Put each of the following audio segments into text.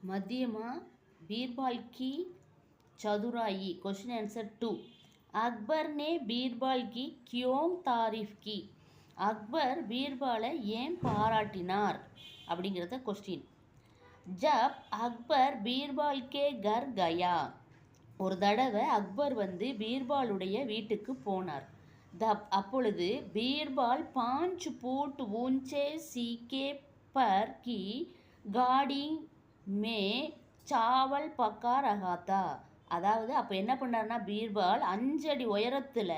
मध्यमा बीरबल की चतुराई। Question answer 2। अकबर ने बीरबल की क्यों तारीफ की? अकबर बीरबலை ஏன் பாராட்டினார் அப்படிங்கிறத क्वेश्चन। जब अकबर बीरबल के घर गया, ஒரு தடவை அக்பர் வந்து பீர்பாலுடைய வீட்டுக்கு போனார்। அப்பொழுது பீர்பால் 5 फुट ऊंचे सीके पर की गाड़ी में चावल पका रहा था। அதாவது அப்போ என்ன பண்ணார்னா, பீர்பால் 5 அடி உயரத்தில்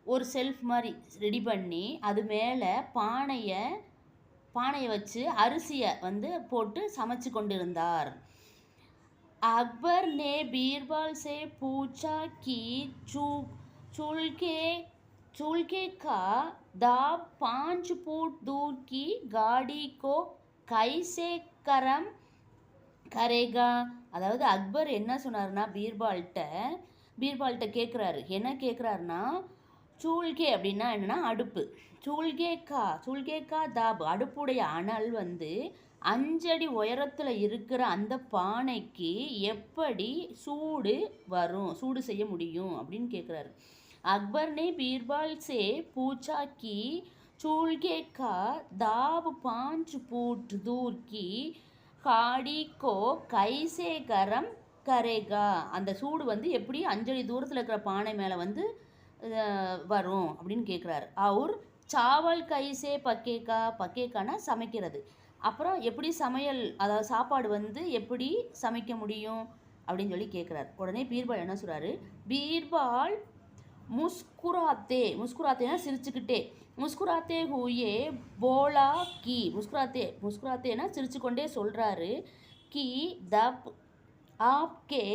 ஒரு செல்ஃப் மாதிரி ரெடி பண்ணி அது மேலே பானையை வச்சு அரிசியை வந்து போட்டு சமைச்சு கொண்டிருந்தார்। अकबर ने बीरबल से पूछा कि चूल्हे का दाब 5 फुट दूर की गाड़ी को कैसे गरम करेगा? அதாவது அக்பர் என்ன சொன்னார்னா, பீர்பால்கிட்ட கேட்குறாரு, என்ன கேட்குறாருனா, சூல்கே அப்படின்னா என்னென்னா அடுப்பு, சூல்கேக்கா தாப் அடுப்புடைய அனல் வந்து 5 அடி உயரத்தில் இருக்கிற அந்த பானைக்கு எப்படி சூடு செய்ய முடியும் அப்படின்னு கேட்குறாரு। अकबर ने बीरबल से पूछा कि चूल्हे का दाब 5 फुट दूर की गाड़ी को कैसे गरम करेगा? அந்த சூடு வந்து எப்படி 5 அடி தூரத்தில் இருக்கிற பானை மேலே வந்து வரும் அப்படின்னு கேட்குறாரு। அவர் சாவல் கைசே பக்கேக்கானா சமைக்கிறது, அப்புறம் எப்படி சமையல், அதாவது சாப்பாடு வந்து எப்படி சமைக்க முடியும் அப்படின்னு சொல்லி கேட்குறாரு। உடனே பீர்பால் என்ன சொல்கிறாரு, பீர்பால் முஸ்குராத்தேனா சிரிச்சுக்கிட்டே, முஸ்குராத்தே ஹூயே போலா கி, முஸ்குராத்தேனா சிரிச்சு கொண்டே சொல்கிறாரு, கி தப் ஆப்கே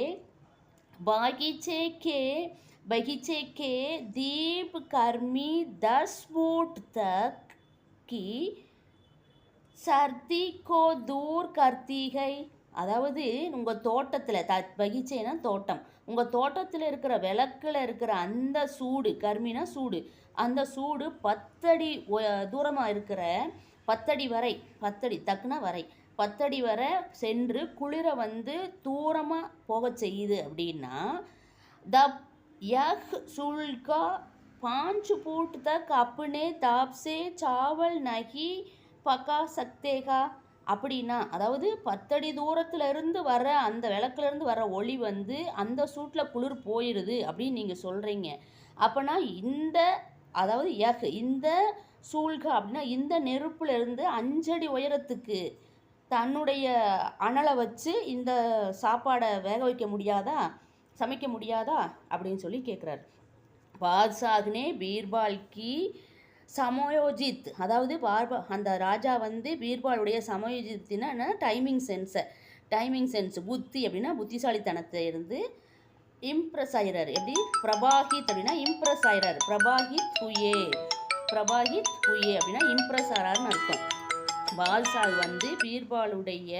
बगीचे के दीप कर्मी 10 फुट तक की सर्दी को दूर करती है। அதாவது உங்கள் தோட்டத்தில் பகீச்சைனா தோட்டம், உங்கள் தோட்டத்தில் இருக்கிற விளக்கில் இருக்கிற அந்த சூடு, கர்மினா சூடு, அந்த சூடு 10 அடி தூரமாக இருக்கிற 10 அடி வரை, 10 அடி தக்குனா வரை 10 அடி வரை சென்று குளிர வந்து தூரமாக போக செய்யுது அப்படின்னா, தப் यह सुल्का 5 फुट तक अपने ताप से चावल नहीं पका सकतेगा அப்படின்னா, அதாவது 10 அடி தூரத்தில் இருந்து வர அந்த விளக்குலேருந்து வர ஒளி வந்து அந்த சூட்டில் குளிர் போயிடுது அப்படின்னு நீங்கள் சொல்கிறீங்க। அப்போனா இந்த சூழ்கா அப்படின்னா இந்த நெருப்புலேருந்து 5 அடி உயரத்துக்கு தன்னுடைய அனலை வச்சு இந்த சாப்பாடை வேக வைக்க முடியாதா, சமைக்க முடியாதா அப்படின்னு சொல்லி கேட்குறாரு। பாத்ஷாஹ்னே பீர்பால் கி சமயோஜித், அதாவது அந்த ராஜா வந்து பீர்பாலுடைய சமயோஜித்தினா டைமிங் சென்ஸ் புத்தி அப்படின்னா புத்திசாலித்தனத்தை இருந்து இம்ப்ரெஸ் ஆகிறார்। எப்படி பிரபாஹித் அப்படின்னா இம்ப்ரெஸ் ஆகிறார், பிரபாஹித் ஹுயே அப்படின்னா இம்ப்ரெஸ் ஆகிறாருன்னு அர்த்தம்। பாத்ஷாஹ் வந்து பீர்பாலுடைய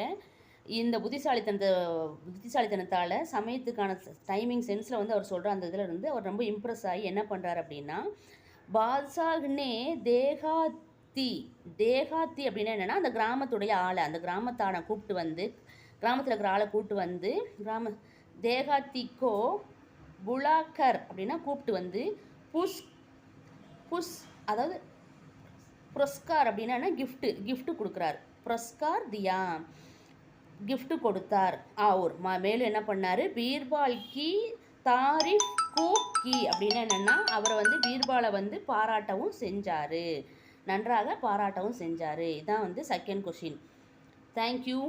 இந்த புத்திசாலித்தனத்தால் சமயத்துக்கான டைமிங் சென்ஸில் வந்து அவர் சொல்கிற அந்த இதில் இருந்து அவர் ரொம்ப இம்ப்ரெஸ் ஆகி என்ன பண்ணுறாரு அப்படின்னா, பாத்ஷாஹ்னே தேகாத்தி அப்படின்னா என்னென்னா அந்த கிராமத்துடைய ஆளை, அந்த கிராமத்தானை கூப்பிட்டு வந்து, கிராமத்தில் இருக்கிற ஆளை கூப்பிட்டு வந்து, தேகாத்திக்கோ புலாக்கர் அப்படின்னா கூப்பிட்டு வந்து, புஷ் அதாவது புரஸ்கார் அப்படின்னா கிஃப்ட்டு கொடுக்குறாரு, புரஸ்கார் தியா கிஃப்ட் கொடுத்தார்। அவர் மேலும் என்ன பண்ணார், பீர்பால் கி தாரிஃப் கி அப்படின்னா என்னென்னா அவரை வந்து பீர்பாலை வந்து பாராட்டவும் செஞ்சார், நன்றாக பாராட்டவும் செஞ்சார்। இதுதான் வந்து செகண்ட் கொஷின்। தேங்க்யூ।